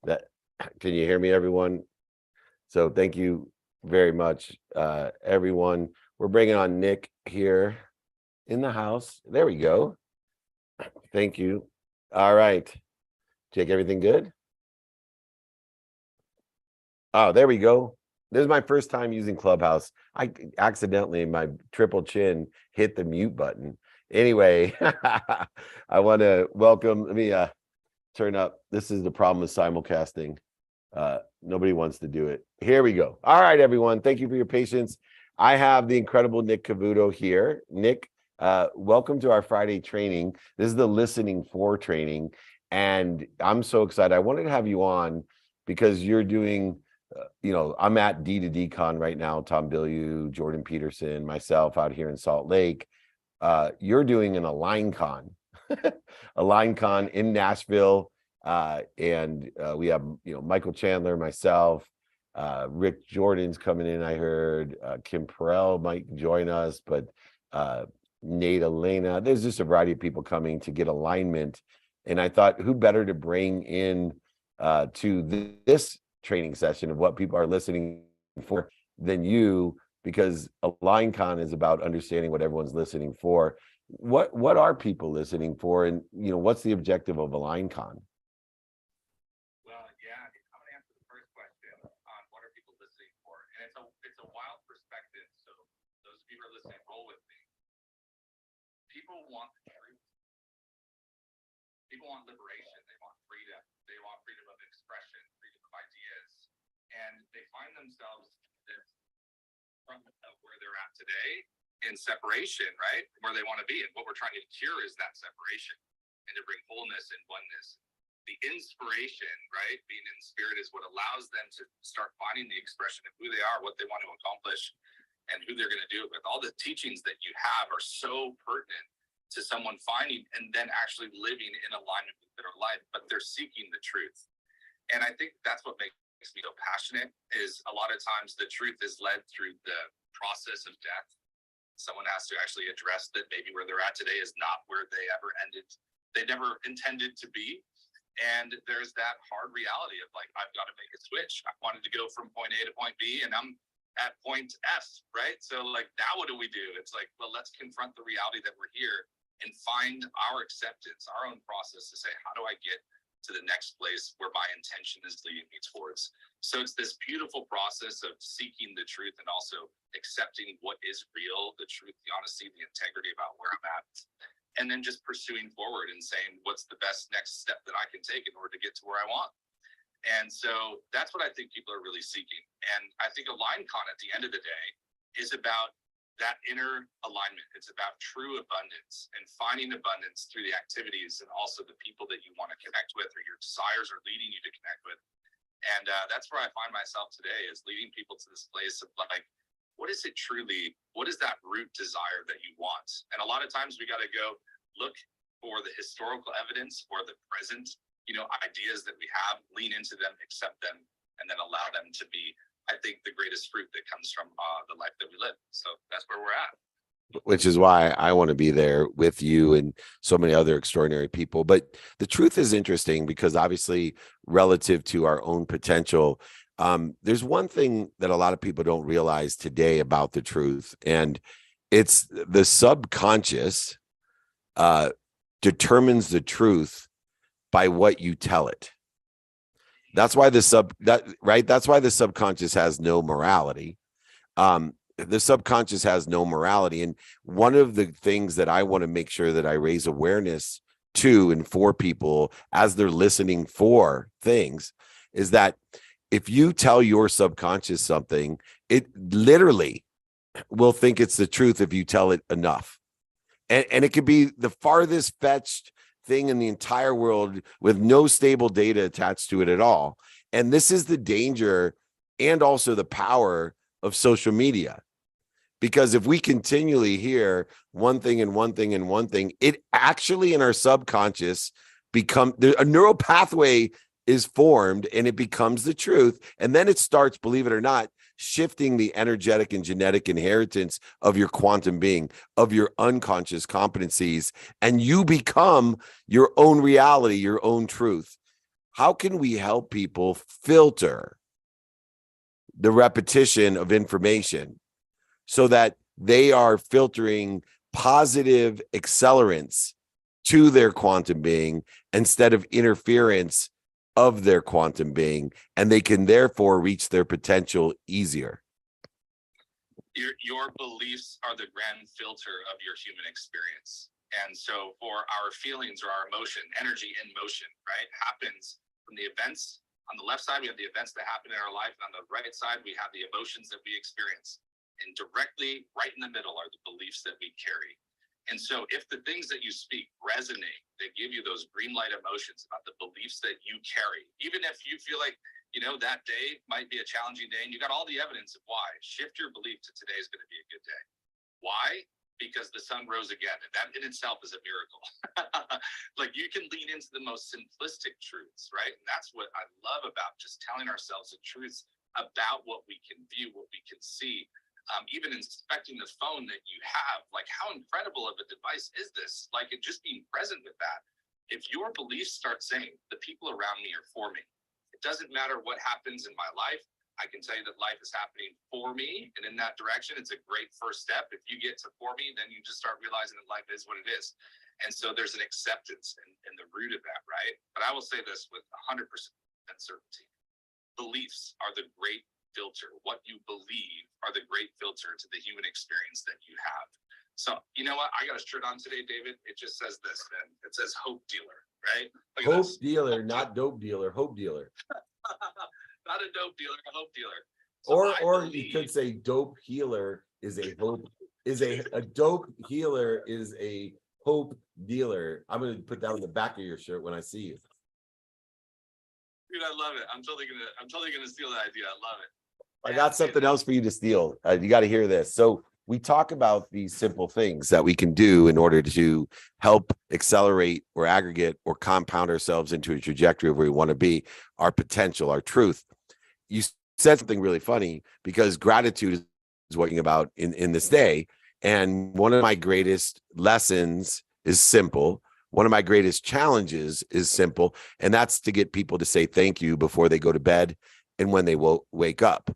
That can you hear me, everyone? So thank you very much, everyone. We're bringing on Nick here in the house. There we go. Thank you. All right, Jake, everything good? Oh, there we go. This is my first time using Clubhouse. I accidentally, my triple chin hit the mute button. Anyway, I want to welcome. Let me turn up. This is the problem with simulcasting. Nobody wants to do it. Here we go. All right, everyone. Thank you for your patience. I have the incredible Nick Cavuto here. Nick, welcome to our Friday training. This is the listening for training. And I'm so excited. I wanted to have you on because you're doing, I'm at D2D Con right now. Tom Bilyeu, Jordan Peterson, myself out here in Salt Lake. You're doing an Align Con, Align Con in Nashville. And we have, Michael Chandler, myself, Rick Jordan's coming in. I heard Kim Perrell might join us, but Nate Elena, there's just a variety of people coming to get alignment. And I thought, who better to bring in to this training session of what people are listening for than you, because AlignCon is about understanding what everyone's listening for. What are people listening for, and what's the objective of AlignCon? Well, yeah, I'm going to answer the first question on what are people listening for, and it's a wild perspective. So those of you who are listening, roll with me. People want the truth. People want liberation. They want freedom. They want freedom of expression, freedom of ideas, and they find themselves from where they're at today in separation, right? Where they want to be, and what we're trying to cure is that separation and to bring wholeness and oneness. The inspiration, right, being in spirit, is what allows them to start finding the expression of who they are, what they want to accomplish, and who they're going to do it with. All the teachings that you have are so pertinent to someone finding and then actually living in alignment with their life, but they're seeking the truth. And I think that's what makes me so passionate, is a lot of times the truth is led through the process of death. Someone has to actually address that maybe where they're at today is not where they never intended to be. And there's that hard reality of like, I've got to make a switch. I wanted to go from point A to point B, and I'm at point S, right? So like, now what do we do? It's like, well, let's confront the reality that we're here and find our acceptance, our own process to say, how do I get to the next place where my intention is leading me towards? So it's this beautiful process of seeking the truth and also accepting what is real, the truth, the honesty, the integrity about where I'm at. And then just pursuing forward and saying, what's the best next step that I can take in order to get to where I want? And so that's what I think people are really seeking. And I think AlignCon at the end of the day is about that inner alignment. It's about true abundance and finding abundance through the activities and also the people that you want to connect with, or your desires are leading you to connect with. And that's where I find myself today, is leading people to this place of like, what is it truly? What is that root desire that you want? And a lot of times we got to go look for the historical evidence or the present, ideas that we have, lean into them, accept them, and then allow them to be, I think, the greatest fruit that comes from the life that we live. So that's where we're at. Which is why I want to be there with you and so many other extraordinary people. But the truth is interesting because obviously relative to our own potential, there's one thing that a lot of people don't realize today about the truth, and it's the subconscious determines the truth by what you tell it. That's why the subconscious has no morality. The subconscious has no morality. And one of the things that I want to make sure that I raise awareness to and for people as they're listening for things is that if you tell your subconscious something, it literally will think it's the truth if you tell it enough. And it could be the farthest fetched thing in the entire world with no stable data attached to it at all. And this is the danger and also the power of social media. Because if we continually hear one thing and one thing and one thing, it actually in our subconscious a neural pathway is formed and it becomes the truth. And then it starts, believe it or not, shifting the energetic and genetic inheritance of your quantum being, of your unconscious competencies, and you become your own reality, your own truth. how can we help people filter the repetition of information so that they are filtering positive accelerants to their quantum being instead of interference of their quantum being, and they can therefore reach their potential easier? Your beliefs are the grand filter of your human experience. And so for our feelings or our emotion, energy in motion, right, happens from the events. On the left side, we have the events that happen in our life. And on the right side, we have the emotions that we experience. And directly right in the middle are the beliefs that we carry. And so if the things that you speak resonate, they give you those green light emotions about the beliefs that you carry, even if you feel like, you know, that day might be a challenging day and you got all the evidence of why, shift your belief to today is going to be a good day. Why? Because the sun rose again. And that in itself is a miracle. Like, you can lean into the most simplistic truths, right? And that's what I love about just telling ourselves the truths about what we can view, what we can see. Even inspecting the phone that you have, like, how incredible of a device is this? Like, it just being present with that. If your beliefs start saying the people around me are for me, it doesn't matter what happens in my life. I can tell you that life is happening for me, and in that direction, it's a great first step. If you get to for me, then you just start realizing that life is what it is. And so there's an acceptance in the root of that, right? But I will say this with 100% certainty. Beliefs are the great filter. What you believe are the great filter to the human experience that you have. So, you know what? I got a shirt on today, David. It just says this, man. It says hope dealer, right? Look at Hope this. dealer, not dope dealer. Hope dealer. Not a dope dealer, a hope dealer. So Or you could say dope healer is a hope, is a dope healer is a hope dealer. I'm going to put that on the back of your shirt when I see you. Dude, I love it. I'm totally gonna steal that idea. I love it. I got something else for you to steal. You got to hear this. So we talk about these simple things that we can do in order to help accelerate or aggregate or compound ourselves into a trajectory of where we want to be, our potential, our truth. You said something really funny, because gratitude is what you're about in this day. And one of my greatest lessons is simple. One of my greatest challenges is simple. And that's to get people to say thank you before they go to bed and when they wake up.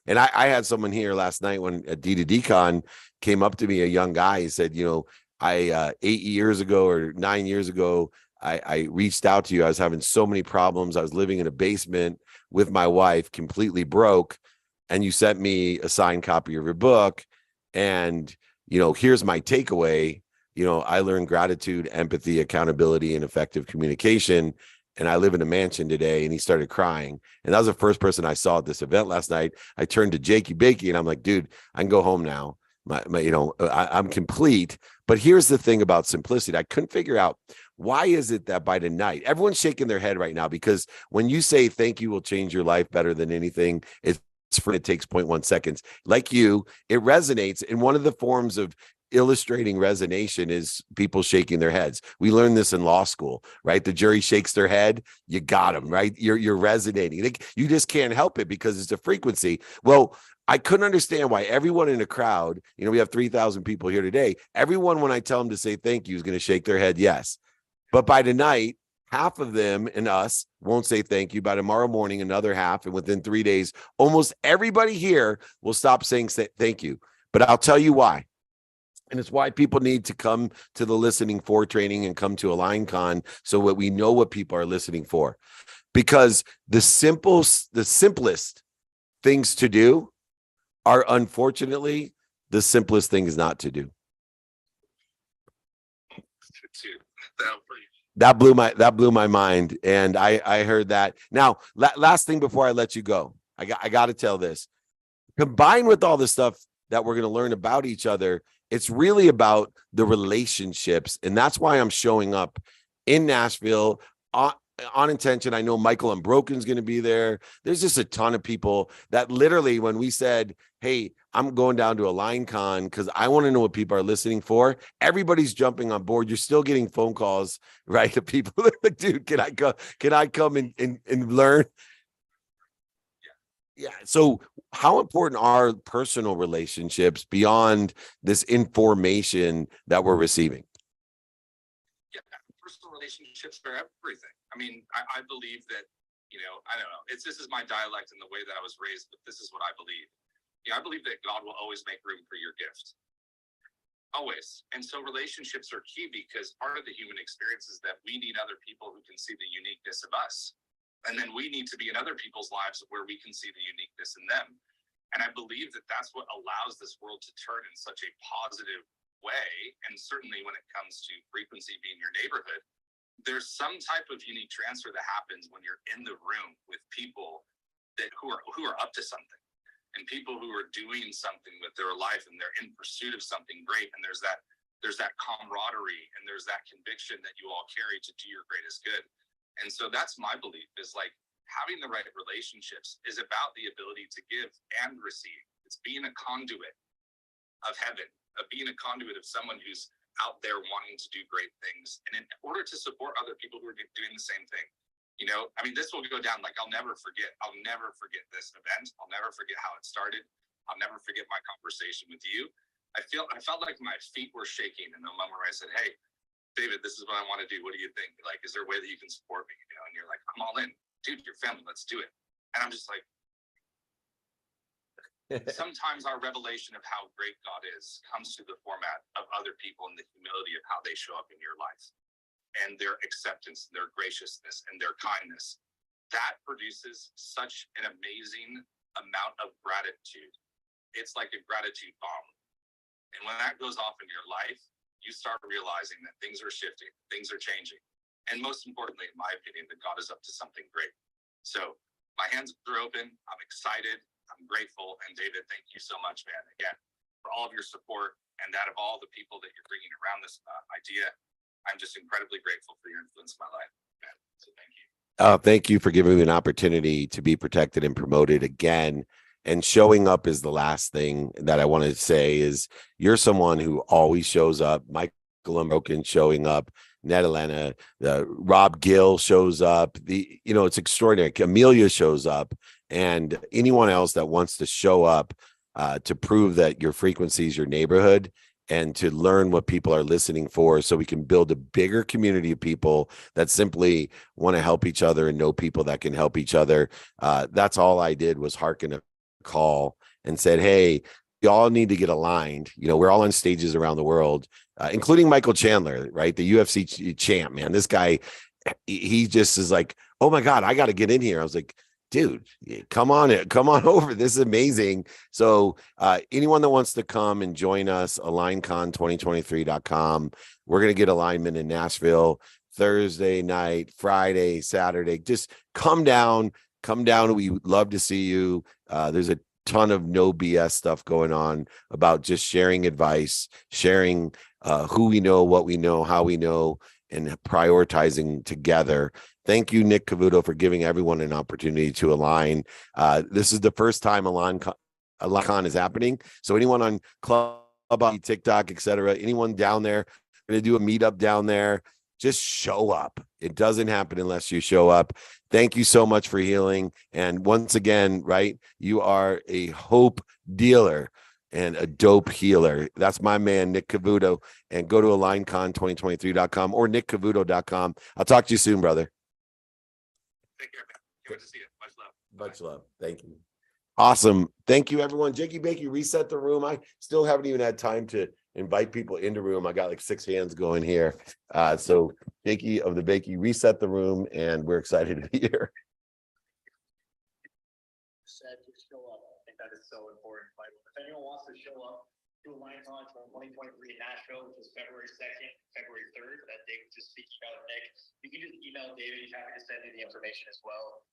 And I had someone here last night when at D2DCon came up to me, a young guy. He said, you know, I 8 years ago or 9 years ago, I reached out to you. I was having so many problems. I was living in a basement with my wife, completely broke. And you sent me a signed copy of your book. And, you know, here's my takeaway. You know, I learned gratitude, empathy, accountability, and effective communication. And I live in a mansion today. And he started crying. And that was the first person I saw at this event last night. I turned to Jakey Bakey and I'm like, dude, I can go home now. I'm complete. But here's the thing about simplicity. I couldn't figure out, why is it that by the night, everyone's shaking their head right now, because when you say thank you will change your life better than anything, it takes 0.1 seconds. Like you, it resonates. And one of the forms of illustrating resonation is people shaking their heads. We learned this in law school, right? The jury shakes their head, you got them, right? You're resonating. You just can't help it because it's a frequency. Well, I couldn't understand why everyone in a crowd, you know, we have 3,000 people here today. Everyone, when I tell them to say thank you, is going to shake their head yes. But by tonight, half of them and us won't say thank you. By tomorrow morning, another half. And within 3 days, almost everybody here will stop saying thank you. But I'll tell you why. And it's why people need to come to the listening for training and come to AlignCon, so that we know what people are listening for. Because the simplest things to do are unfortunately the simplest things not to do. That blew my mind. And I heard that. Now, last thing before I let you go, I got to tell this. Combined with all the stuff that we're going to learn about each other, it's really about the relationships. And that's why I'm showing up in Nashville on intention. I know Michael Unbroken's going to be there. There's just a ton of people that literally, when we said, hey, I'm going down to AlignCon because I want to know what people are listening for, everybody's jumping on board. You're still getting phone calls, right? To people like, dude, can I come and learn? Yeah. So how important are personal relationships beyond this information that we're receiving? Yeah, personal relationships are everything. I mean, I believe that, I don't know. This is my dialect and the way that I was raised, but this is what I believe. I believe that God will always make room for your gift. Always. And so relationships are key, because part of the human experience is that we need other people who can see the uniqueness of us. And then we need to be in other people's lives where we can see the uniqueness in them. And I believe that that's what allows this world to turn in such a positive way. And certainly when it comes to frequency being your neighborhood, there's some type of unique transfer that happens when you're in the room with people who are up to something, and people who are doing something with their life, and they're in pursuit of something great. And there's that camaraderie, and there's that conviction that you all carry to do your greatest good. And so that's my belief, is like, having the right relationships is about the ability to give and receive. It's being a conduit of heaven, of being a conduit of someone who's out there wanting to do great things, and in order to support other people who are doing the same thing. This will go down like I'll never forget this event. I'll never forget how it started. I'll never forget my conversation with you. I felt like my feet were shaking in the moment where I said, "Hey, David, this is what I want to do. What do you think? Like, is there a way that you can support me?" And you're like, "I'm all in, dude. Your family, let's do it." And I'm just like, sometimes our revelation of how great God is comes through the format of other people and the humility of how they show up in your life, and their acceptance, their graciousness, and their kindness. That produces such an amazing amount of gratitude. It's like a gratitude bomb. And when that goes off in your life, you start realizing that things are shifting, things are changing. And most importantly, in my opinion, that God is up to something great. So my hands are open. I'm excited. I'm grateful. And David, thank you so much, man, again, for all of your support, and that of all the people that you're bringing around this idea. I'm just incredibly grateful for your influence in my life, man. So thank you. Thank you for giving me an opportunity to be protected and promoted again. And showing up is the last thing that I want to say. Is you're someone who always shows up. Michael Unbroken showing up, Ned Elena, Rob Gill shows up. It's extraordinary. Amelia shows up, and anyone else that wants to show up to prove that your frequency is your neighborhood, and to learn what people are listening for, so we can build a bigger community of people that simply want to help each other and know people that can help each other. That's all I did, was hearken a call and said, "Hey, we all need to get aligned." We're all on stages around the world, including Michael Chandler, right? The UFC champ, man. This guy, he just is like, "Oh my God, I got to get in here." I was like, "Dude, come on over. This is amazing." So anyone that wants to come and join us, AlignCon2023.com. We're going to get alignment in Nashville Thursday night, Friday, Saturday. Just come down. We would love to see you. There's a ton of no BS stuff going on about just sharing advice, sharing who we know, what we know, how we know, and prioritizing together. Thank you, Nick Cavuto, for giving everyone an opportunity to align. This is the first time AlignCon is happening. So anyone on Club, TikTok, etc., anyone down there, we're going to do a meetup down there. Just show up. It doesn't happen unless you show up. Thank you so much for healing. And once again, right, you are a hope dealer and a dope healer. That's my man, Nick Cavuto. And go to AlignCon2023.com or nickcavuto.com. I'll talk to you soon, brother. Take care, man. Can't wait to see you. Much love. Much love. Thank you. Awesome. Thank you, everyone. Jakey Bakey, reset the room. I still haven't even had time to invite people into room. I got like 6 hands going here. So Jakey of the Bakey, reset the room, and we're excited to be here. Said to show up. I think that is so important, vital. If anyone wants to show up to AlignCon 2023 in Nashville, which is February 2nd, February 3rd, that Dave was just speaking about, Nick, you can just email David. He's happy to send you the information as well.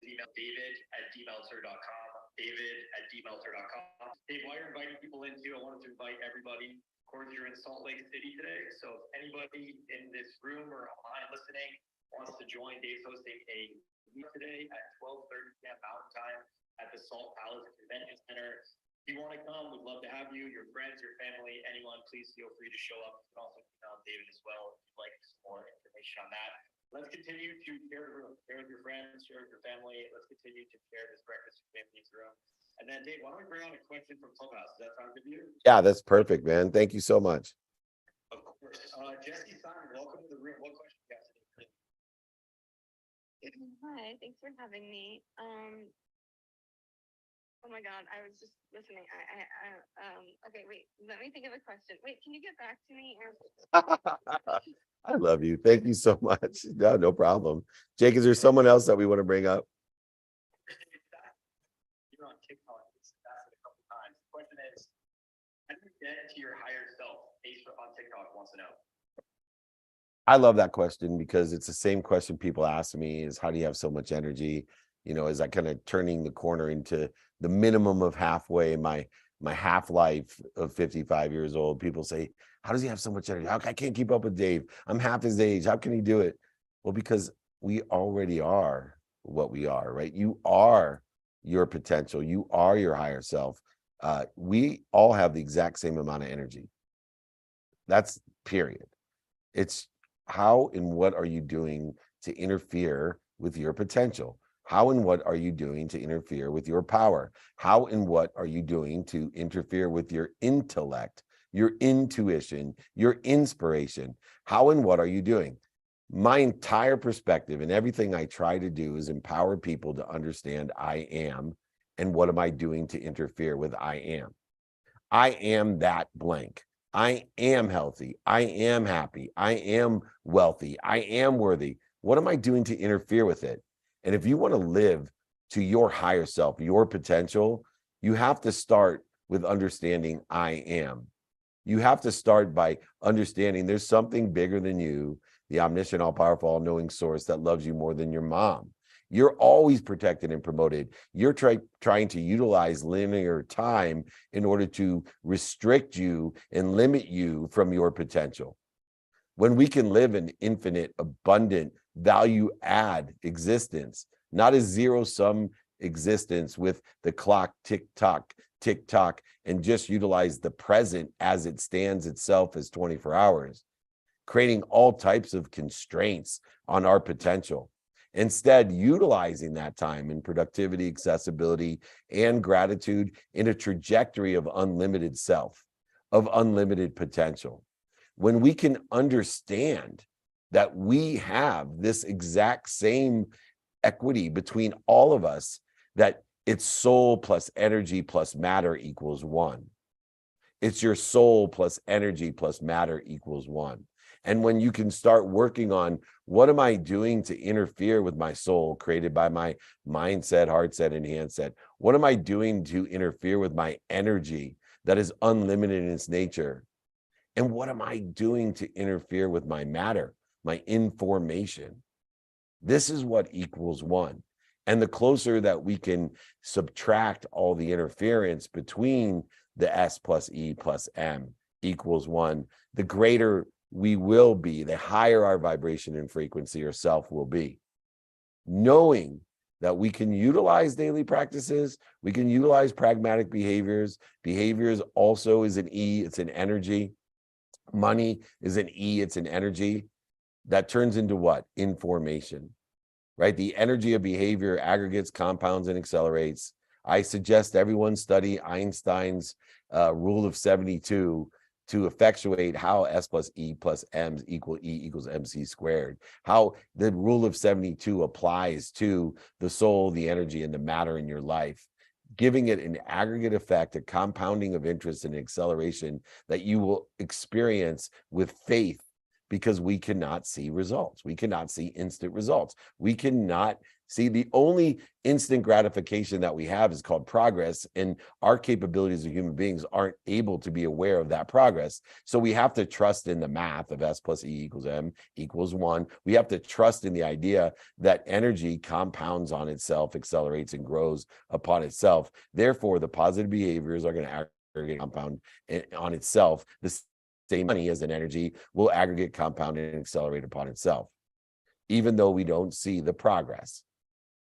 Email david@dmeltzer.com. david@dmeltzer.com. Dave, while you're inviting people in too, I wanted to invite everybody. Of course, you're in Salt Lake City today, so if anybody in this room or online listening wants to join, Dave's hosting a meet today at 12:30 p.m. Mountain Time at the Salt Palace Convention Center. If you want to come, we'd love to have you, your friends, your family, anyone, please feel free to show up. You can also email David as well if you'd like some more information on that. Let's continue to share the room, share with your friends, share with your family. Let's continue to share this breakfast with families room. And then, Dave, why don't we bring on a question from Clubhouse? Does that sound good to you? Yeah, that's perfect, man. Thank you so much. Of course. Jesse Simon, welcome to the room. What question do you have today? Hi, thanks for having me. Oh my God, I was just listening. Okay, wait, let me think of a question. Wait, can you get back to me? I love you. Thank you so much. No, no problem. Jake, is there someone else that we want to bring up? You're on TikTok. It's asked it a couple times. The question is, how do you get to your higher self? Ace on TikTok wants to know. I love that question because it's the same question people ask me is how do you have so much energy? You know, is that kind of turning the corner into the minimum of halfway, my half life of 55 years old? People say, how does he have so much energy? I can't keep up with Dave. I'm half his age. How can he do it? Well, because we already are what we are, right? You are your potential. You are your higher self. We all have the exact same amount of energy. That's period. It's how and what are you doing to interfere with your potential? How and what are you doing to interfere with your power? How and what are you doing to interfere with your intellect, your intuition, your inspiration? How and what are you doing? My entire perspective and everything I try to do is empower people to understand I am and what am I doing to interfere with I am. I am that blank. I am healthy. I am happy. I am wealthy. I am worthy. What am I doing to interfere with it? And if you want to live to your higher self, your potential, you have to start with understanding I am. You have to start by understanding there's something bigger than you, the omniscient, all powerful, all knowing source that loves you more than your mom. You're always protected and promoted. You're trying to utilize linear time in order to restrict you and limit you from your potential. When we can live an infinite, abundant, value add existence, not a zero sum existence with the clock tick tock, and just utilize the present as it stands itself as 24 hours, creating all types of constraints on our potential. Instead, utilizing that time in productivity, accessibility, and gratitude in a trajectory of unlimited self, of unlimited potential. When we can understand that we have this exact same equity between all of us, that it's soul plus energy plus matter equals one. It's your soul plus energy plus matter equals one. And when you can start working on what am I doing to interfere with my soul created by my mindset, heart set, and handset? What am I doing to interfere with my energy that is unlimited in its nature? And what am I doing to interfere with my matter, my information? This is what equals one. And the closer that we can subtract all the interference between the S plus E plus M equals one, the greater we will be, the higher our vibration and frequency or self will be. Knowing that we can utilize daily practices, we can utilize pragmatic behaviors. Behaviors also is an E, it's an energy. Money is an E, it's an energy. That turns into what? Information, right? The energy of behavior aggregates, compounds, and accelerates. I suggest everyone study Einstein's rule of 72 to effectuate how S plus E plus M equal E equals MC squared, how the rule of 72 applies to the soul, the energy, and the matter in your life, giving it an aggregate effect, a compounding of interest and acceleration that you will experience with faith, because we cannot see results. We cannot see instant results. We cannot see, the only instant gratification that we have is called progress, and our capabilities as human beings aren't able to be aware of that progress. So we have to trust in the math of S plus E equals M equals one. We have to trust in the idea that energy compounds on itself, accelerates, and grows upon itself. Therefore, the positive behaviors are going to aggregate, compound on itself. The same money as an energy will aggregate, compound, and accelerate upon itself, even though we don't see the progress.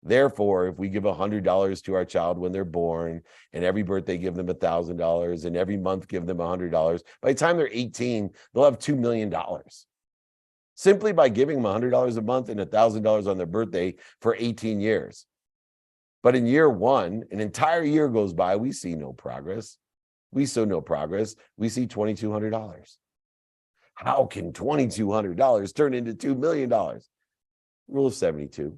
Therefore, if we give $100 to our child when they're born, and every birthday give them $1,000, and every month give them $100, by the time they're 18, they'll have $2 million. Simply by giving them $100 a month and $1,000 on their birthday for 18 years. But in year one, an entire year goes by, we see no progress. We saw no progress. We see $2,200. How can $2,200 turn into $2 million? Rule of 72.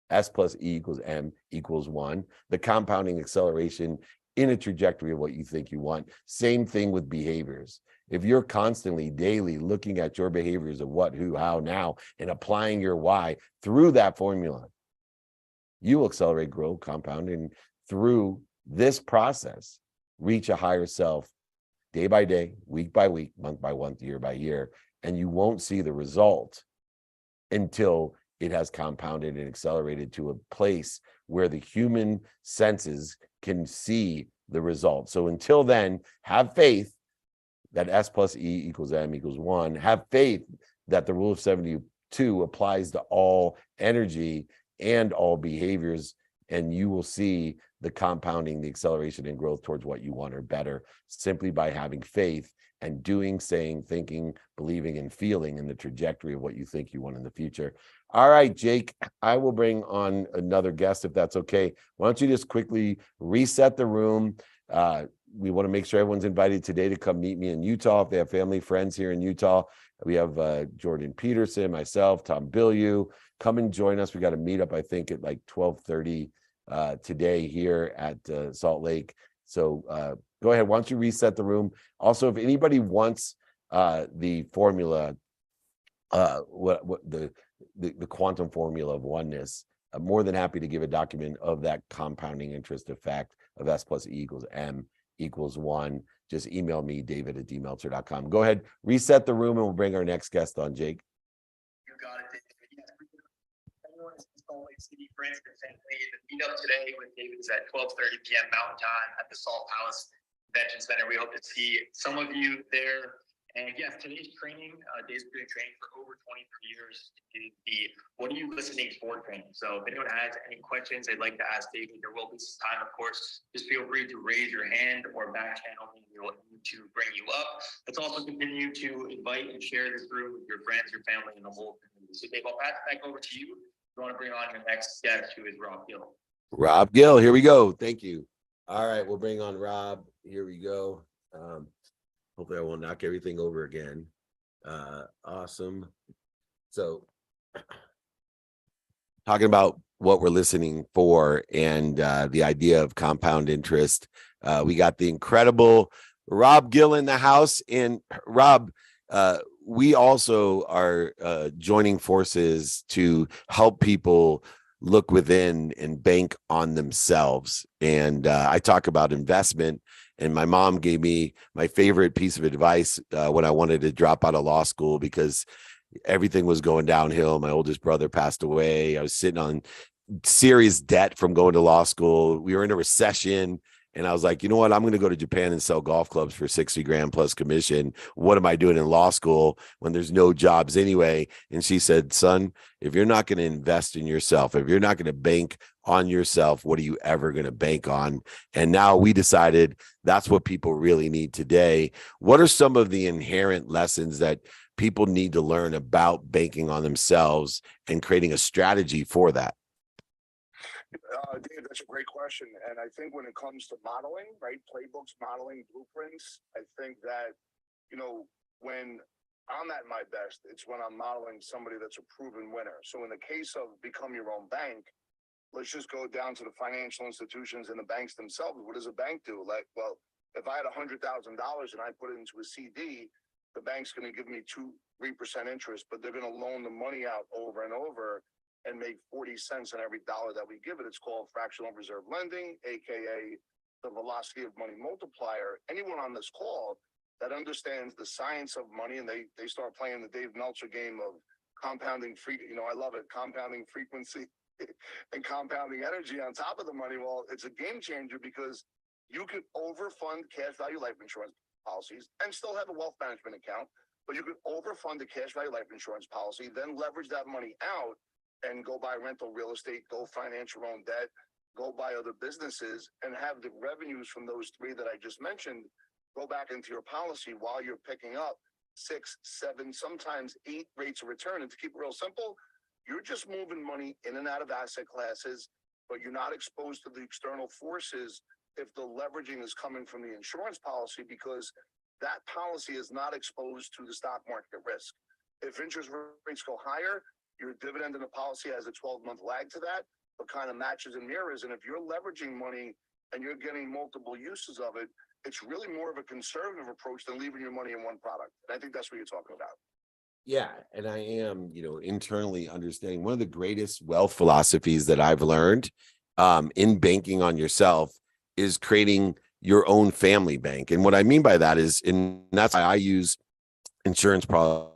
S plus E equals M equals 1, the compounding acceleration in a trajectory of what you think you want. Same thing with behaviors. If you're constantly, daily looking at your behaviors of what, who, how, now, and applying your why through that formula, you will accelerate growth, compounding through this process, reach a higher self day by day, week by week, month by month, year by year, and you won't see the result until it has compounded and accelerated to a place where the human senses can see the result. So until then, have faith that S plus E equals M equals 1. Have faith that the rule of 72 applies to all energy and all behaviors, and you will see the compounding, the acceleration and growth towards what you want or better, simply by having faith and doing, saying, thinking, believing, and feeling in the trajectory of what you think you want in the future. All right, Jake, I will bring on another guest if that's okay. Why don't you just quickly reset the room? We want to make sure everyone's invited today to come meet me in Utah. If they have family, friends here in Utah, we have Jordan Peterson, myself, Tom Bilyeu. Come and join us. We got a meetup, I think, at like 12:30 today here at Salt Lake. So go ahead. Why don't you reset the room? Also, if anybody wants the formula, what the quantum formula of oneness, I'm more than happy to give a document of that compounding interest effect of S plus E equals M equals 1. Just email me, david@dmeltzer.com. Go ahead, reset the room, and we'll bring our next guest on, Jake. You got it, David. Yes, everyone is in Salt Lake City, friends and family. The meetup today with David is at 12:30 p.m. Mountain Time at the Salt Palace Convention Center. We hope to see some of you there. And yes, today's training, Dave's been doing training for over 23 years. Is the What Are You Listening For training. So if anyone has any questions they'd like to ask David, there will be some time, of course. Just feel free to raise your hand or back channel me. We will need to bring you up. Let's also continue to invite and share this room with your friends, your family, and the whole community. So Dave, I'll pass it back over to you. If you want to bring on your next guest, who is Rob Gill. Rob Gill, here we go. Thank you. All right, we'll bring on Rob. Here we go. Hopefully I won't knock everything over again. Awesome. So talking about what we're listening for and the idea of compound interest. We got the incredible Rob Gill in the house. And Rob, we also are joining forces to help people look within and bank on themselves. And I talk about investment. And my mom gave me my favorite piece of advice when I wanted to drop out of law school because everything was going downhill. My oldest brother passed away. I was sitting on serious debt from going to law school. We were in a recession. And I was like, you know what? I'm going to go to Japan and sell golf clubs for 60 grand plus commission. What am I doing in law school when there's no jobs anyway? And she said, son, if you're not going to invest in yourself, if you're not going to bank on yourself, what are you ever going to bank on? And now we decided that's what people really need today. What are some of the inherent lessons that people need to learn about banking on themselves and creating a strategy for that? Dave, that's a great question. And I think when it comes to modeling, right, playbooks, modeling, blueprints, I think that, when I'm at my best, it's when I'm modeling somebody that's a proven winner. So in the case of become your own bank, let's just go down to the financial institutions and the banks themselves. What does a bank do? Like, well, if I had $100,000 and I put it into a CD, the bank's going to give me 3% interest, but they're going to loan the money out over and over and make 40 cents on every dollar that we give it. It's called fractional reserve lending, AKA the velocity of money multiplier. Anyone on this call that understands the science of money and they start playing the Dave Meltzer game of compounding I love it, compounding frequency and compounding energy on top of the money. Well, it's a game changer because you could overfund cash value life insurance policies and still have a wealth management account, but you could overfund the cash value life insurance policy, then leverage that money out and go buy rental real estate, go finance your own debt, go buy other businesses, and have the revenues from those three that I just mentioned go back into your policy while you're picking up 6, 7, sometimes 8 rates of return. And to keep it real simple, you're just moving money in and out of asset classes, but you're not exposed to the external forces if the leveraging is coming from the insurance policy, because that policy is not exposed to the stock market risk. If interest rates go higher, Your dividend in the policy has a 12-month lag to that, but kind of matches and mirrors. And if you're leveraging money and you're getting multiple uses of it, it's really more of a conservative approach than leaving your money in one product. And I think that's what you're talking about. Yeah, and I am, internally understanding one of the greatest wealth philosophies that I've learned in banking on yourself is creating your own family bank. And what I mean by that is, and that's why I use insurance products,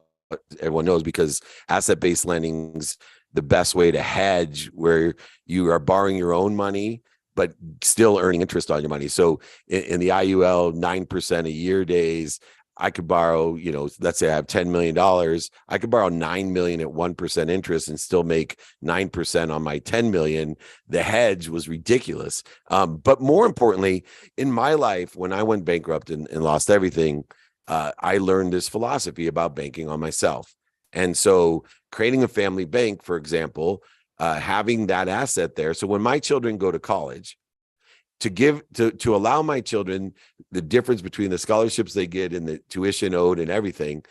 everyone knows, because asset-based lending's the best way to hedge, where you are borrowing your own money but still earning interest on your money. So in the IUL 9% a year days, I could borrow, let's say I have $10 million. I could borrow 9 million at 1% interest and still make 9% on my 10 million. The hedge was ridiculous. But more importantly, in my life, when I went bankrupt and lost everything, I learned this philosophy about banking on myself. And so creating a family bank, for example, having that asset there. So when my children go to college, to allow my children the difference between the scholarships they get and the tuition owed and everything,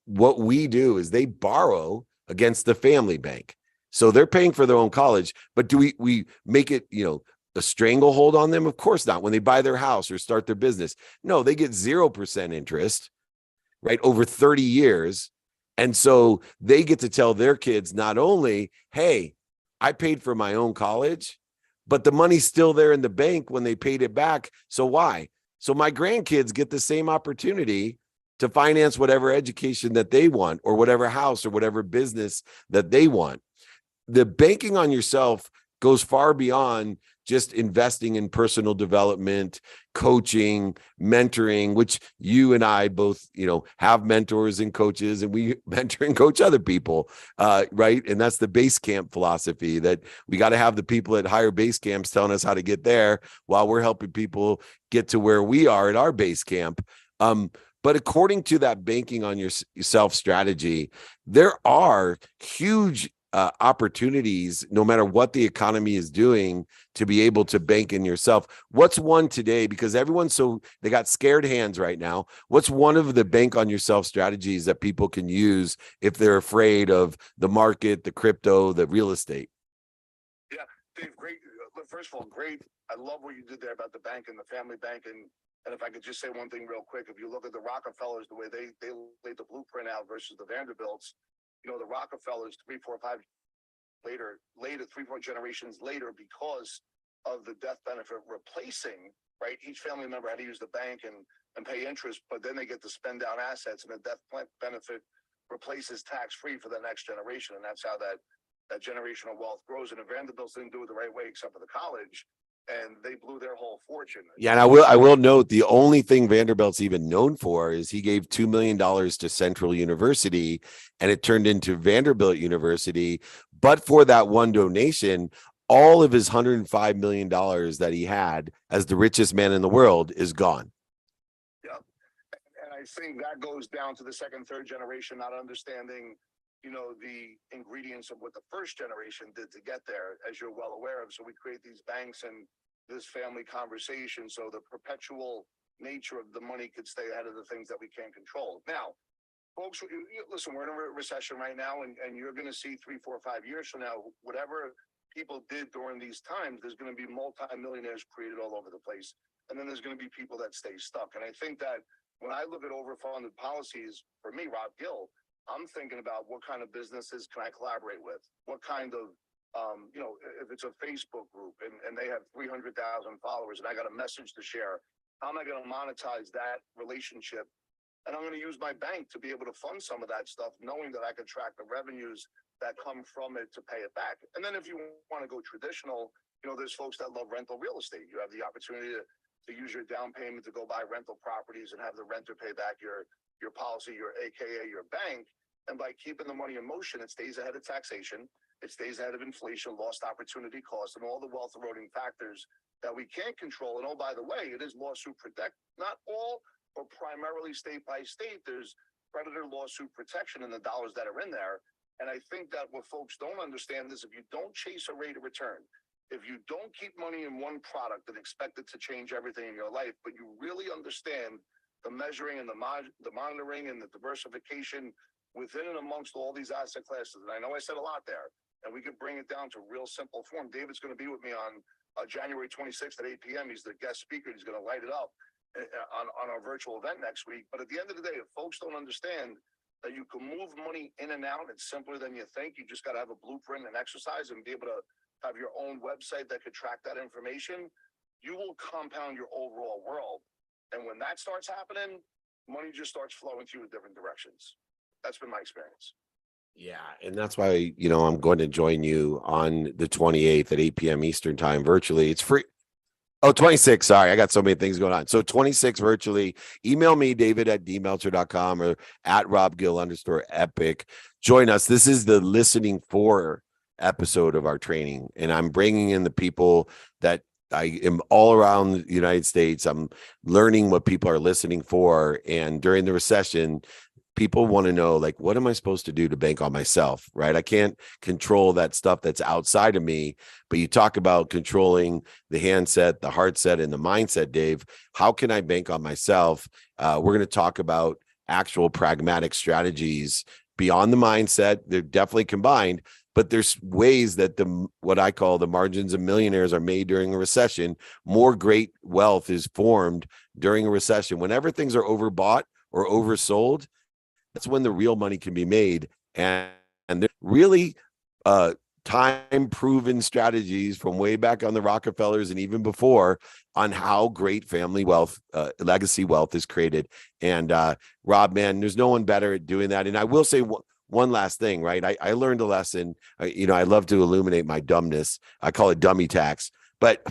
what we do is they borrow against the family bank. So they're paying for their own college, but do we make it, a stranglehold on them? Of course not. When they buy their house or start their business, no, they get 0% interest, right, over 30 years. And so they get to tell their kids not only, hey, I paid for my own college, but the money's still there in the bank when they paid it back. So why? So my grandkids get the same opportunity to finance whatever education that they want, or whatever house or whatever business that they want. The banking on yourself goes far beyond just investing in personal development, coaching, mentoring, which you and I both, have mentors and coaches, and we mentor and coach other people, right? And that's the base camp philosophy, that we got to have the people at higher base camps telling us how to get there while we're helping people get to where we are at our base camp. But according to that banking on yourself strategy, there are huge opportunities, no matter what the economy is doing, to be able to bank in yourself. What's one today? Because everyone's they got scared hands right now. What's one of the bank on yourself strategies that people can use if they're afraid of the market, the crypto, the real estate? Yeah, Dave, great. First of all, great. I love what you did there about the bank and the family bank. And if I could just say one thing real quick, if you look at the Rockefellers, the way they laid the blueprint out versus the Vanderbilts, the Rockefellers, 3, 4, 5 later, 3, 4 generations later, because of the death benefit replacing, right? Each family member had to use the bank and pay interest, but then they get to spend down assets, and the death benefit replaces tax-free for the next generation. And that's how that generational wealth grows. And the Vanderbilts didn't do it the right way, except for the college, and they blew their whole fortune. Yeah, and I will note, the only thing Vanderbilt's even known for is he gave $2 million to Central University, and it turned into Vanderbilt University. But for that one donation, all of his $105 million that he had as the richest man in the world is gone. Yeah, and I think that goes down to the second, third generation not understanding, the ingredients of what the first generation did to get there, as you're well aware of. So we create these banks and this family conversation, so the perpetual nature of the money could stay ahead of the things that we can't control. Now, folks, listen, we're in a recession right now, and you're going to see 3, 4, 5 years from now, whatever people did during these times, there's going to be multi-millionaires created all over the place. And then there's going to be people that stay stuck. And I think that when I look at overfunded policies, for me, Rob Gill, I'm thinking about what kind of businesses can I collaborate with? What kind of, if it's a Facebook group and they have 300,000 followers and I got a message to share, how am I going to monetize that relationship? And I'm going to use my bank to be able to fund some of that stuff, knowing that I can track the revenues that come from it to pay it back. And then if you want to go traditional, there's folks that love rental real estate. You have the opportunity to use your down payment to go buy rental properties and have the renter pay back your policy, your AKA your bank. And by keeping the money in motion, it stays ahead of taxation. It stays ahead of inflation, lost opportunity costs, and all the wealth eroding factors that we can't control. And oh, by the way, it is lawsuit protect, not all, or primarily state by state. There's creditor lawsuit protection in the dollars that are in there. And I think that what folks don't understand is, if you don't chase a rate of return, if you don't keep money in one product and expect it to change everything in your life, but you really understand the measuring and the monitoring and the diversification within and amongst all these asset classes. And I know I said a lot there, and we could bring it down to real simple form. David's going to be with me on January 26th at 8 p.m. He's the guest speaker. He's going to light it up on our virtual event next week. But at the end of the day, if folks don't understand that you can move money in and out, it's simpler than you think. You just got to have a blueprint and exercise and be able to have your own website that could track that information. You will compound your overall world. And when that starts happening, money just starts flowing to you in different directions. That's been my experience. Yeah, and that's why, I'm going to join you on the 28th at 8 p.m. Eastern time virtually. It's free. Oh, 26. Sorry, I got so many things going on. So 26 virtually. Email me, david@dmeltzer.com or at robgill_epic. Join us. This is the listening for episode of our training. And I'm bringing in the people that I am all around the United States. I'm learning what people are listening for. And during the recession, people want to know, like, what am I supposed to do to bank on myself, right? I can't control that stuff that's outside of me, but you talk about controlling the handset, the heart set, and the mindset, Dave. How can I bank on myself? We're going to talk about actual pragmatic strategies beyond the mindset. They're definitely combined, but there's ways that what I call the margins of millionaires are made during a recession. More great wealth is formed during a recession. Whenever things are overbought or oversold, that's when the real money can be made. And they're really time proven strategies from way back on the Rockefellers and even before on how great family wealth, legacy wealth is created. And Rob, man, there's no one better at doing that. And I will say one last thing, right? I learned a lesson. I love to illuminate my dumbness. I call it dummy tax. But,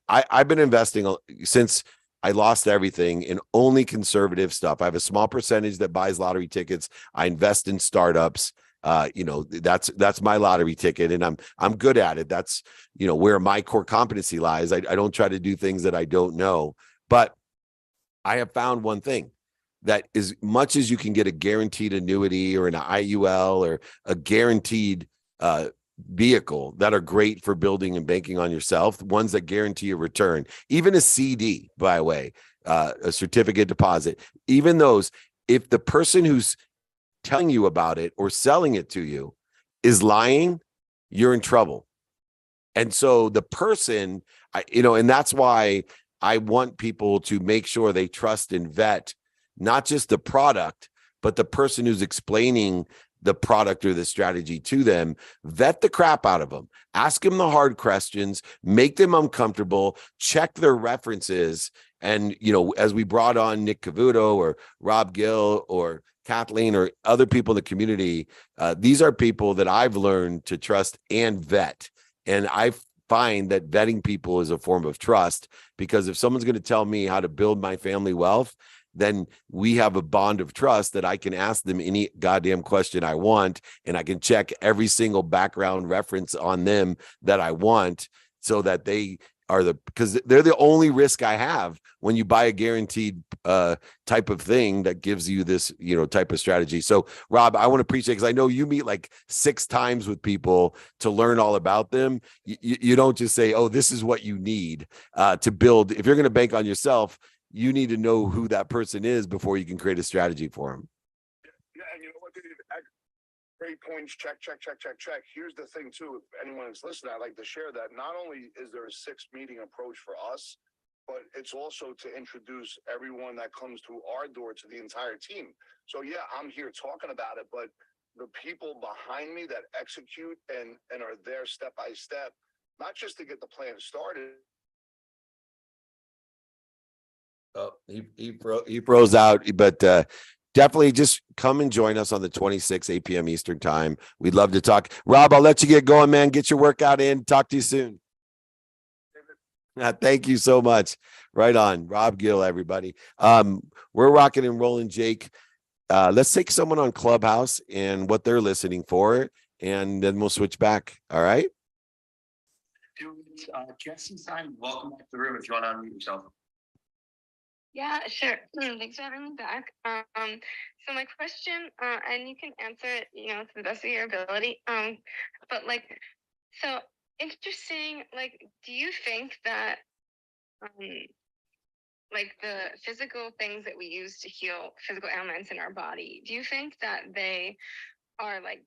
I've been investing since I lost everything in only conservative stuff. I have a small percentage that buys lottery tickets. I invest in startups. That's my lottery ticket, and I'm good at it. That's where my core competency lies. I don't try to do things that I don't know. But I have found one thing, that as much as you can get a guaranteed annuity or an IUL or a guaranteed vehicle that are great for building and banking on yourself, ones that guarantee a return, even a CD, by the way, a certificate deposit, even those, if the person who's telling you about it or selling it to you is lying, you're in trouble. And so the person, and that's why I want people to make sure they trust and vet not just the product, but the person who's explaining the product or the strategy to them. Vet the crap out of them. Ask them the hard questions, make them uncomfortable, check their references. And, as we brought on Nick Cavuto or Rob Gill or Kathleen or other people in the community, these are people that I've learned to trust and vet. And I find that vetting people is a form of trust, because if someone's going to tell me how to build my family wealth, then we have a bond of trust that I can ask them any goddamn question I want, and I can check every single background reference on them that I want, so that they are because they're the only risk I have when you buy a guaranteed type of thing that gives you this, type of strategy. So Rob, I want to appreciate, because I know you meet like 6 times with people to learn all about them. You don't just say, oh, this is what you need to build. If you're going to bank on yourself, you need to know who that person is before you can create a strategy for them. Yeah, and you know what, Dave? Great points. Check. Here's the thing, too. If anyone is listening, I'd like to share that not only is there a 6-meeting approach for us, but it's also to introduce everyone that comes through our door to the entire team. So, yeah, I'm here talking about it, but the people behind me that execute and are there step by step, not just to get the plan started. Oh, he froze out, but definitely just come and join us on the 26th, 8 p.m. Eastern time. We'd love to talk. Rob, I'll let you get going, man. Get your workout in. Talk to you soon. Thank you so much. Right on. Rob Gill, everybody. We're rocking and rolling, Jake. Let's take someone on Clubhouse and what they're listening for, and then we'll switch back. All right. Jesse Simon, welcome back to the room if you want to unmute yourself. Yeah, sure. Thanks for having me back. So my question, and you can answer it, to the best of your ability. But so interesting. Do you think that, like the physical things that we use to heal physical ailments in our body, do you think that they are like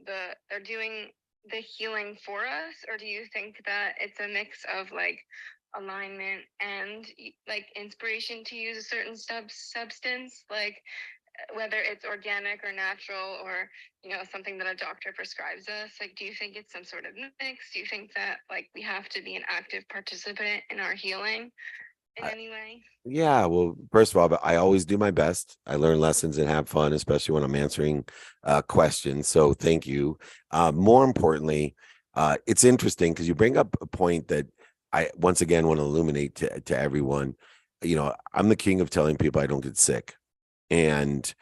they're doing the healing for us, or do you think that it's a mix of like alignment and like inspiration to use a certain substance, like whether it's organic or natural, or something that a doctor prescribes us? Like, do you think it's some sort of mix? Do you think that like we have to be an active participant in our healing in I- any way? Yeah, well, first of all, I always do my best. I learn lessons and have fun, especially when I'm answering questions. So thank you. More importantly, it's interesting because you bring up a point that I once again want to illuminate to everyone. I'm the king of telling people I don't get sick. And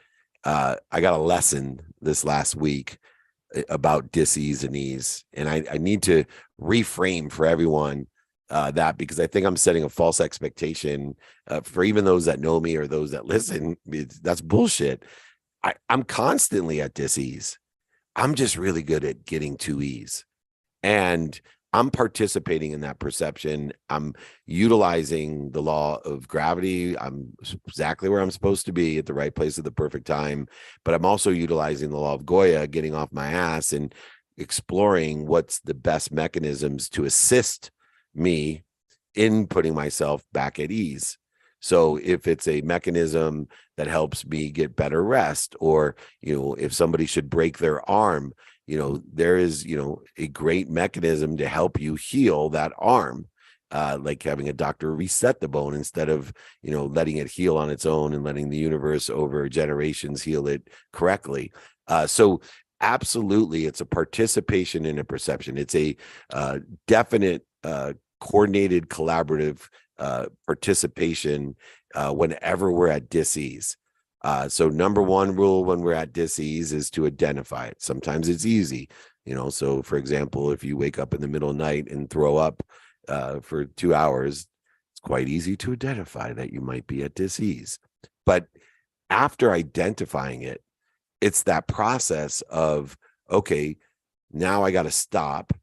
I got a lesson this last week about dis-ease and ease. And I need to reframe for everyone that, because I think I'm setting a false expectation for even those that know me or those that listen. That's bullshit. I'm constantly at dis-ease. I'm just really good at getting to ease. And I'm participating in that perception. I'm utilizing the law of gravity. I'm exactly where I'm supposed to be at the right place at the perfect time. But I'm also utilizing the law of Goya, getting off my ass and exploring what's the best mechanisms to assist me in putting myself back at ease. So if it's a mechanism that helps me get better rest, or, if somebody should break their arm, there is, a great mechanism to help you heal that arm, like having a doctor reset the bone instead of, letting it heal on its own and letting the universe over generations heal it correctly. So absolutely, it's a participation in a perception. It's a definite, coordinated, collaborative participation whenever we're at dis-ease. So number one rule when we're at dis-ease is to identify it. Sometimes it's easy, so for example, if you wake up in the middle of the night and throw up for 2 hours, it's quite easy to identify that you might be at dis-ease. But after identifying it, it's that process of, okay, now I got to stop,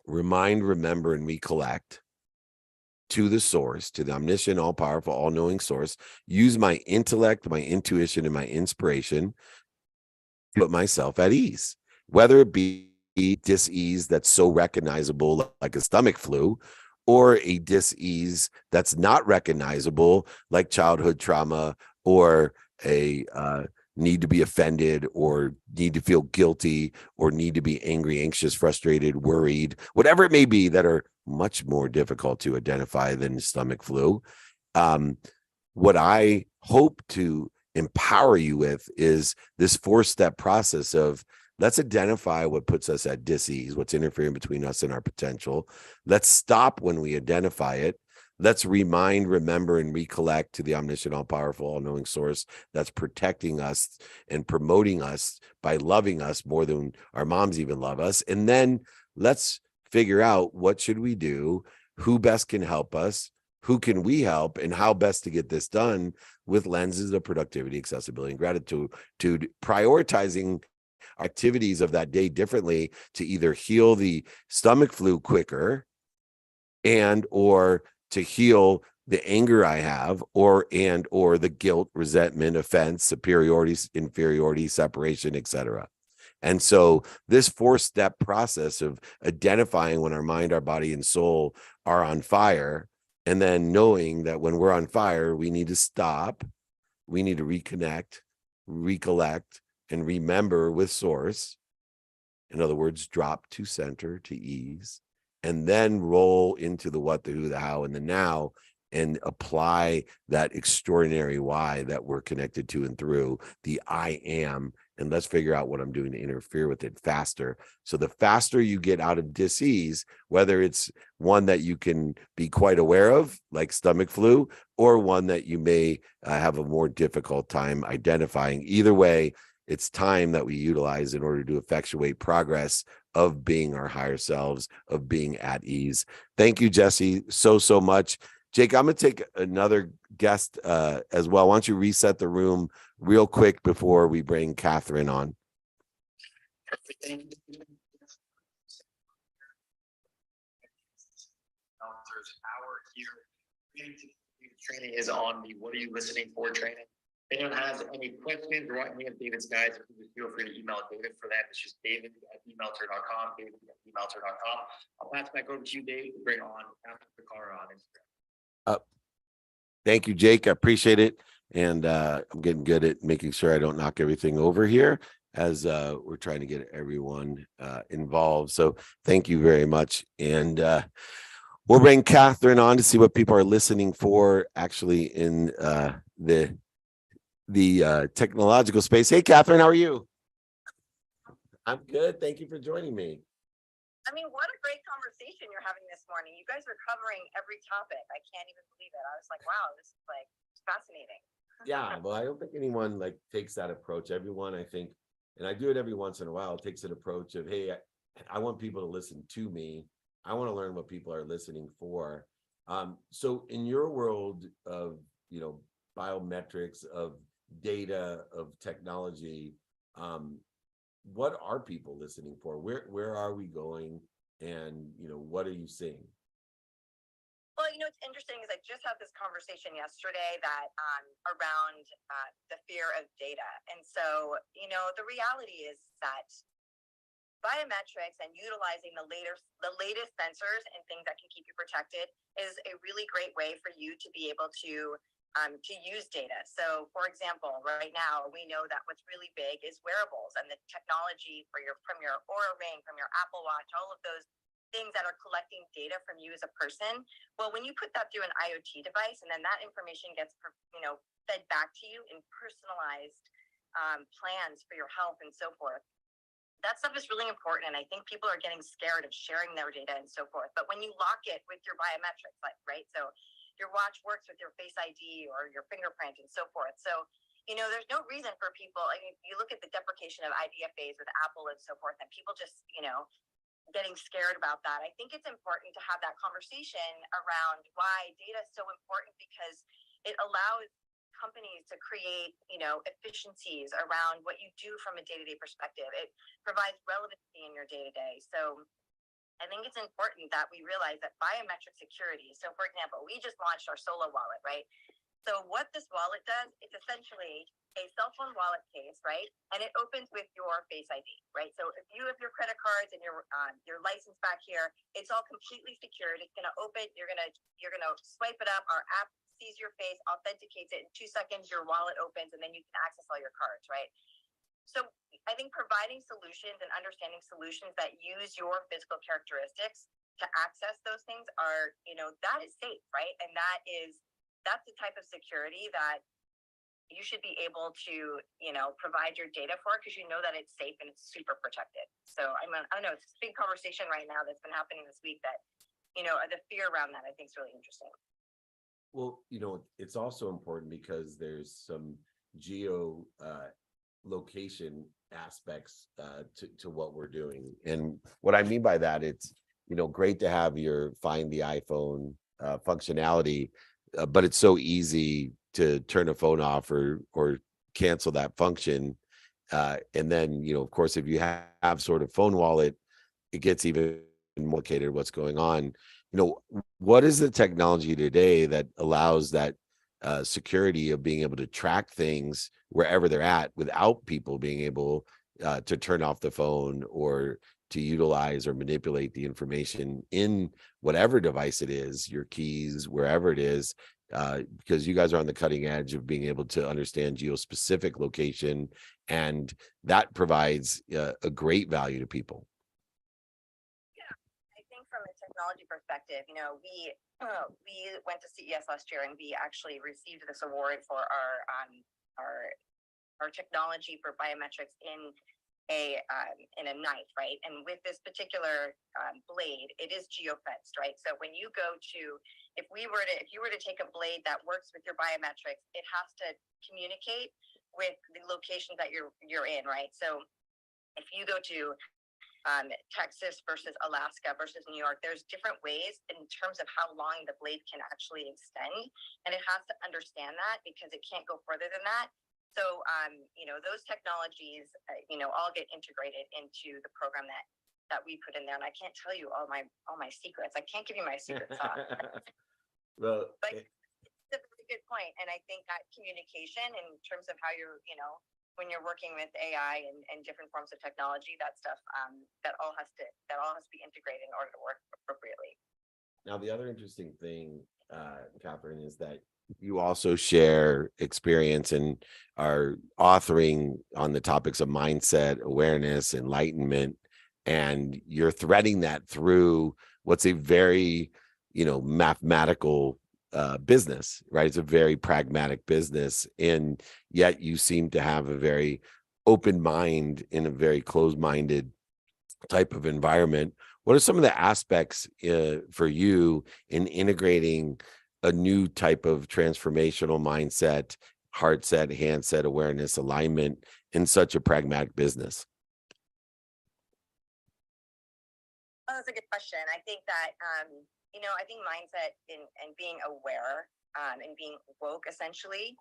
remind, remember, and recollect to the source, to the omniscient, all powerful, all knowing source, use my intellect, my intuition, and my inspiration to put myself at ease, whether it be dis-ease that's so recognizable, like a stomach flu, or a dis-ease that's not recognizable, like childhood trauma, or a need to be offended, or need to feel guilty, or need to be angry, anxious, frustrated, worried, whatever it may be, that are much more difficult to identify than stomach flu. What I hope to empower you with is this 4-step process of, let's identify what puts us at dis-ease, what's interfering between us and our potential. Let's stop when we identify it. Let's remind, remember, and recollect to the omniscient, all-powerful, all-knowing source that's protecting us and promoting us by loving us more than our moms even love us. And then let's figure out, what should we do? Who best can help us? Who can we help? And how best to get this done with lenses of productivity, accessibility, and gratitude, to prioritizing activities of that day differently to either heal the stomach flu quicker, and or to heal the anger I have, or the guilt, resentment, offense, superiority, inferiority, separation, etc. And so this 4-step process of identifying when our mind, our body, and soul are on fire, and then knowing that when we're on fire, we need to stop, we need to reconnect, recollect, and remember with source. In other words, drop to center, to ease, and then roll into the what, the who, the how, and the now, and apply that extraordinary why that we're connected to and through, the I am. And let's figure out what I'm doing to interfere with it faster. So the faster you get out of dis-ease, whether it's one that you can be quite aware of, like stomach flu, or one that you may have a more difficult time identifying, either way, it's time that we utilize in order to effectuate progress of being our higher selves, of being at ease. Thank you, Jesse, so much. Jake, I'm going to take another guest as well. Why don't you reset the room real quick before we bring Catherine on? Everything. There's an hour here Training is on the What Are You Listening For training. If anyone has any questions or want any of David's guys, feel free to email David for that. It's just david@emelter.com, david@emelter.com. I'll pass back over to you, Dave, to bring on the car on Instagram. Thank you, Jake. I appreciate it. And I'm getting good at making sure I don't knock everything over here as we're trying to get everyone involved. So thank you very much. And we'll bring Catherine on to see what people are listening for actually in the technological space. Hey, Catherine, how are you? I'm good. Thank you for joining me. I mean, what a great conversation you're having this morning. You guys are covering every topic. I can't even believe it. I was like, wow, this is like fascinating. Yeah, well, I don't think anyone like takes that approach. Everyone, I think, and I do it every once in a while, takes an approach of, hey, I want people to listen to me. I want to learn what people are listening for. So in your world of, biometrics, of data, of technology, what are people listening for? Where are we going? And, what are you seeing? Well, it's interesting is I just had this conversation yesterday that around the fear of data. And so, the reality is that biometrics and utilizing the latest sensors and things that can keep you protected is a really great way for you to be able to use data. So, for example, right now we know that what's really big is wearables and the technology from your Aura Ring, from your Apple Watch, all of those things that are collecting data from you as a person. Well, when you put that through an IoT device, and then that information gets fed back to you in personalized plans for your health and so forth. That stuff is really important, and I think people are getting scared of sharing their data and so forth. But when you lock it with your biometrics, right? So your watch works with your Face ID or your fingerprint and so forth. So, there's no reason for people. I mean, you look at the deprecation of IDFAs with Apple and so forth, and people just, getting scared about that. I think it's important to have that conversation around why data is so important, because it allows companies to create, efficiencies around what you do from a day-to-day perspective. It provides relevancy in your day-to-day. So I think it's important that we realize that biometric security. So for example, we just launched our Solo wallet, right? So what this wallet does, it's essentially a cell phone wallet case, right? And it opens with your Face ID, right? So if you have your credit cards and your license back here, it's all completely secured. It's gonna open. You're gonna swipe it up. Our app sees your face, authenticates it in 2 seconds. Your wallet opens, and then you can access all your cards, right? So I think providing solutions and understanding solutions that use your physical characteristics to access those things are, that is safe, right? And that's the type of security that you should be able to, provide your data for, because you know that it's safe and it's super protected. So I don't know, it's a big conversation right now that's been happening this week that, the fear around that I think is really interesting. Well, it's also important because there's some geo location aspects to what we're doing. And what I mean by that, it's, great to have your find the iPhone functionality, but it's so easy to turn a phone off or cancel that function. And then, of course, if you have sort of phone wallet, it gets even more complicated what's going on. What is the technology today that allows that security of being able to track things wherever they're at without people being able to turn off the phone or to utilize or manipulate the information in whatever device it is, your keys, wherever it is, because you guys are on the cutting edge of being able to understand geo-specific location, and that provides a great value to people. From a technology perspective, we went to CES last year and we actually received this award for our technology for biometrics in a knife, right? And with this particular blade, it is geofenced, right? So when you go to, if you were to take a blade that works with your biometrics, it has to communicate with the location that you're in, right? So if you go to Texas versus Alaska versus New York, there's different ways in terms of how long the blade can actually extend, and it has to understand that because it can't go further than that. So, those technologies, all get integrated into the program that we put in there. And I can't tell you all my secrets. I can't give you my secrets. Well, But it's a really good point, and I think that communication in terms of how you're, when you're working with AI and different forms of technology, that stuff, that all has to be integrated in order to work appropriately. now the other interesting thing, Catherine, is that you also share experience and are authoring on the topics of mindset, awareness, enlightenment, and you're threading that through what's a very, mathematical business, right? It's a very pragmatic business, and yet you seem to have a very open mind in a very closed-minded type of environment. What are some of the aspects for you in integrating a new type of transformational mindset, heart set, handset, awareness, alignment in such a pragmatic business? Oh, that's a good question. I think that, I think mindset and being aware, and being woke essentially,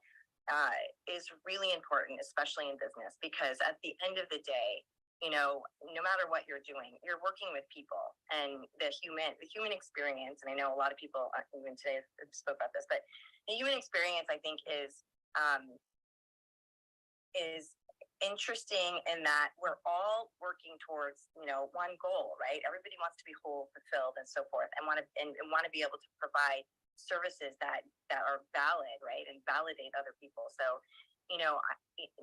is really important, especially in business, because at the end of the day, no matter what you're doing, you're working with people, and the human experience. And I know a lot of people even today spoke about this, but the human experience, I think, is interesting in that we're all working towards one goal, right? Everybody wants to be whole, fulfilled, and so forth, and want to be able to provide services that are valid, right, and validate other people. So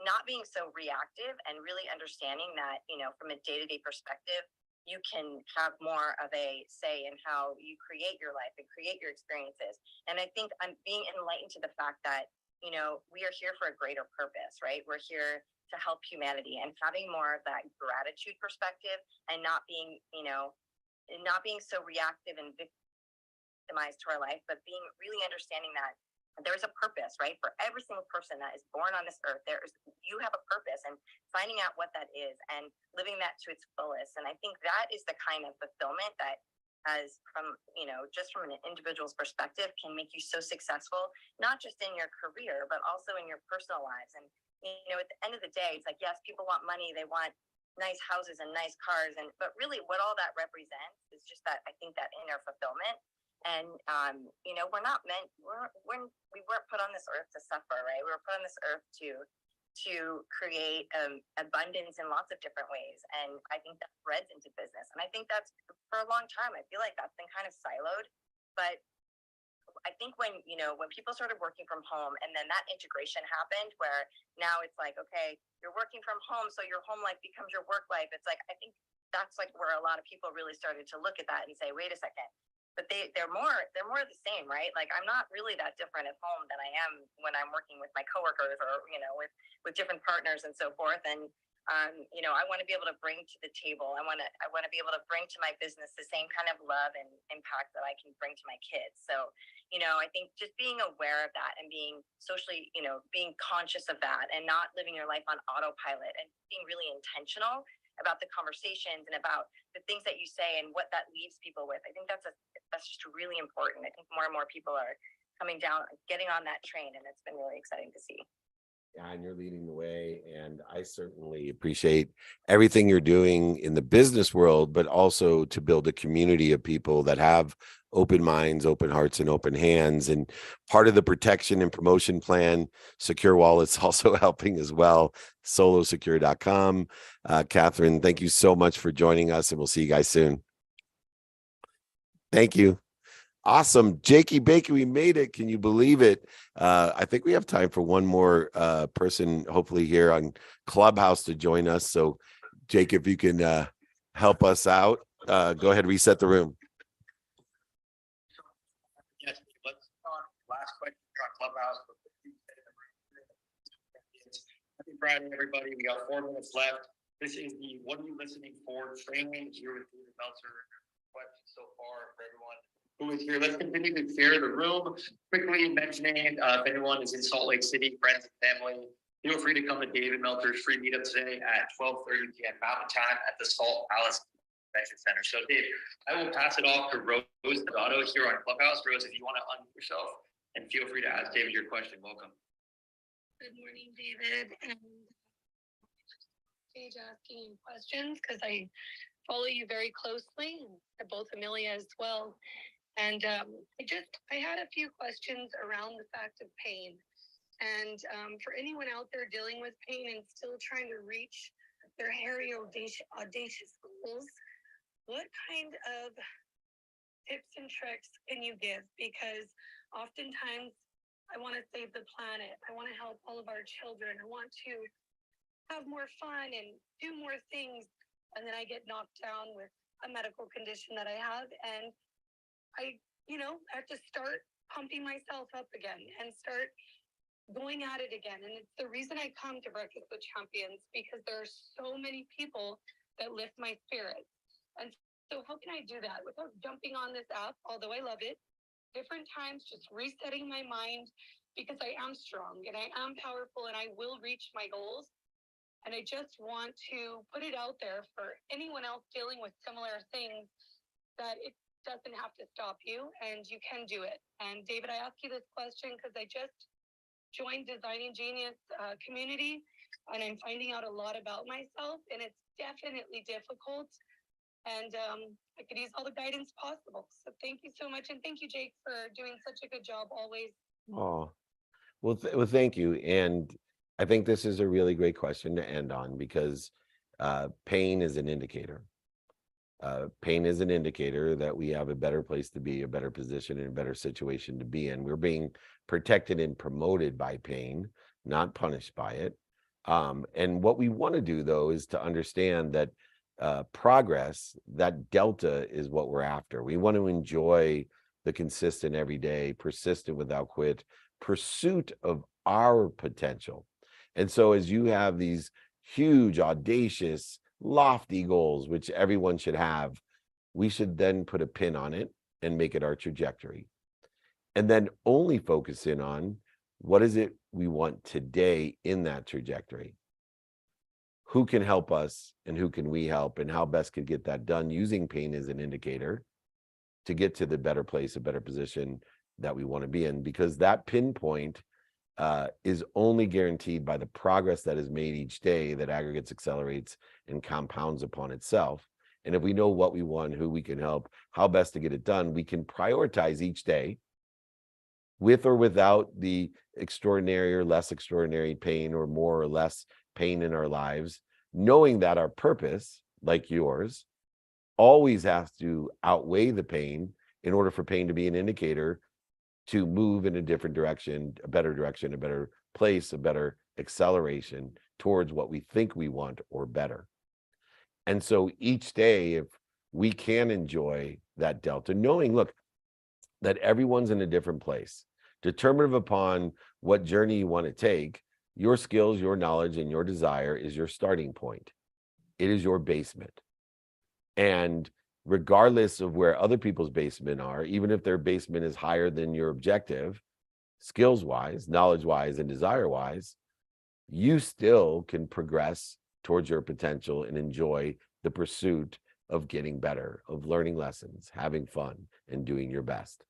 not being so reactive, and really understanding that from a day-to-day perspective, you can have more of a say in how you create your life and create your experiences. And I think I'm being enlightened to the fact that we are here for a greater purpose, right? We're here to help humanity, and having more of that gratitude perspective, and not being so reactive and victimized to our life, but being really understanding that there's a purpose, right? For every single person that is born on this earth, you have a purpose, and finding out what that is and living that to its fullest. And I think that is the kind of fulfillment that, as from just from an individual's perspective, can make you so successful, not just in your career, but also in your personal lives. And at the end of the day, it's like, yes, people want money, they want nice houses and nice cars, but really what all that represents is just that, I think, that inner fulfillment. And we're not meant, we weren't put on this earth to suffer, right? We were put on this earth to create abundance in lots of different ways. And I think that threads into business. And I think that's, for a long time, I feel like that's been kind of siloed. But I think when people started working from home, and then that integration happened, where now it's like, okay, you're working from home, so your home life becomes your work life. It's like, I think that's like where a lot of people really started to look at that and say, wait a second. But they're more the same, right? Like, I'm not really that different at home than I am when I'm working with my coworkers, or with different partners and so forth. And I want to be able to bring to the table. I want to be able to bring to my business the same kind of love and impact that I can bring to my kids. So, I think just being aware of that, and being socially, being conscious of that, and not living your life on autopilot, and being really intentional about the conversations and about the things that you say and what that leaves people with. I think that's just really important. I think more and more people are coming down, getting on that train, and it's been really exciting to see. Yeah, and you're leading the way, and I certainly appreciate everything you're doing in the business world, but also to build a community of people that have open minds, open hearts, and open hands. And part of the protection and promotion plan, Secure Wallet's also helping as well. Solosecure.com. Catherine, thank you so much for joining us, and we'll see you guys soon. Thank you. Awesome. Jakey Baker, we made it. Can you believe it? I think we have time for one more person, hopefully here on Clubhouse, to join us. So, Jake, if you can help us out, go ahead, reset the room. Yes, let's talk last question on Clubhouse. Happy Friday, everybody. We got 4 minutes left. This is the What Are You Listening For training here with David Meltzer. Questions so far for everyone who is here. Let's continue to share the room. Quickly mentioning, if anyone is in Salt Lake City, friends and family, feel free to come to David Meltzer's free meetup today at 12:30 p.m. Mountain Time at the Salt Palace Convention Center. So, Dave, I will pass it off to Rose Dotto here on Clubhouse. Rose, if you want to unmute yourself, and feel free to ask David your question. Welcome. Good morning, David. And stage asking questions, because I follow you very closely, and both Amelia as well. And I had a few questions around the fact of pain. And for anyone out there dealing with pain and still trying to reach their hairy, audacious goals, what kind of tips and tricks can you give? Because oftentimes I want to save the planet. I want to help all of our children. I want to have more fun and do more things. And then I get knocked down with a medical condition that I have. And I, have to start pumping myself up again and start going at it again. And it's the reason I come to Breakfast with Champions, because there are so many people that lift my spirits. And so how can I do that without jumping on this app, although I love it, different times, just resetting my mind, because I am strong and I am powerful and I will reach my goals. And I just want to put it out there for anyone else dealing with similar things, that it doesn't have to stop you and you can do it. And David, I ask you this question because I just joined Designing Genius community, and I'm finding out a lot about myself, and it's definitely difficult. And I could use all the guidance possible. So thank you so much. And thank you, Jake, for doing such a good job always. Oh, well, thank you. And I think this is a really great question to end on, because pain is an indicator. Pain is an indicator that we have a better place to be, a better position, and a better situation to be in. We're being protected and promoted by pain, not punished by it. And what we want to do, though, is to understand that progress, that delta, is what we're after. We want to enjoy the consistent, everyday, persistent, without quit pursuit of our potential. And so as you have these huge, audacious, lofty goals, which everyone should have, we should then put a pin on it and make it our trajectory. And then only focus in on what is it we want today in that trajectory. Who can help us and who can we help, and how best could get that done, using pain as an indicator to get to the better place, a better position that we want to be in, because that pinpoint is only guaranteed by the progress that is made each day, that aggregates, accelerates, and compounds upon itself. And if we know what we want, who we can help, how best to get it done, we can prioritize each day with or without the extraordinary or less extraordinary pain, or more or less pain in our lives, knowing that our purpose, like yours, always has to outweigh the pain in order for pain to be an indicator to move in a different direction, a better place, a better acceleration towards what we think we want or better. And so each day, if we can enjoy that delta, knowing, look, that everyone's in a different place, determinative upon what journey you want to take, your skills, your knowledge, and your desire is your starting point. It is your basement. And regardless of where other people's basement are, even if their basement is higher than your objective, skills-wise, knowledge-wise, and desire-wise, you still can progress towards your potential and enjoy the pursuit of getting better, of learning lessons, having fun, and doing your best.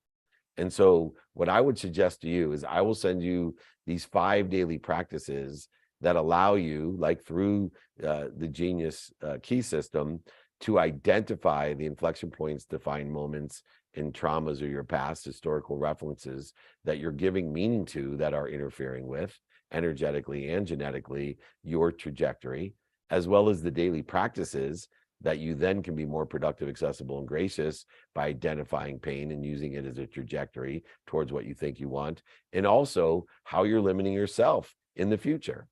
And so what I would suggest to you is I will send you these 5 daily practices that allow you, like through the Genius key system, to identify the inflection points, defined moments in traumas or your past historical references that you're giving meaning to, that are interfering with energetically and genetically your trajectory, as well as the daily practices that you then can be more productive, accessible, and gracious by identifying pain and using it as a trajectory towards what you think you want, and also how you're limiting yourself in the future.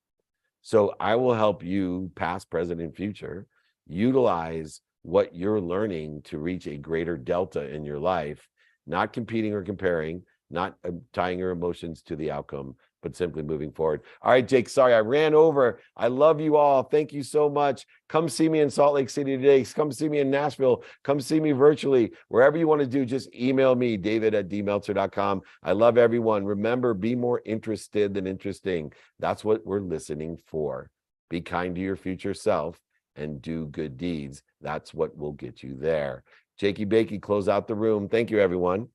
So I will help you, past, present, and future, utilize what you're learning to reach a greater delta in your life, not competing or comparing, not tying your emotions to the outcome, but simply moving forward. All right, Jake, sorry, I ran over. I love you all. Thank you so much. Come see me in Salt Lake City today. Come see me in Nashville. Come see me virtually. Wherever you want to do, just email me, david@dmeltzer.com. I love everyone. Remember, be more interested than interesting. That's what we're listening for. Be kind to your future self and do good deeds. That's what will get you there. Jakey Bakey, close out the room. Thank you, everyone.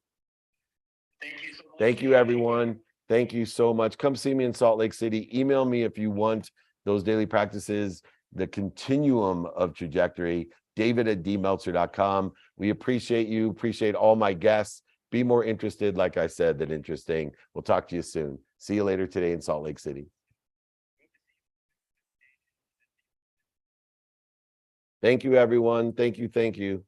Thank you so much. Thank you, everyone. Thank you so much. Come see me in Salt Lake City. Email me if you want those daily practices, the continuum of trajectory, david@dmeltzer.com. We appreciate you, appreciate all my guests. Be more interested, like I said, than interesting. We'll talk to you soon. See you later today in Salt Lake City. Thank you, everyone. Thank you. Thank you.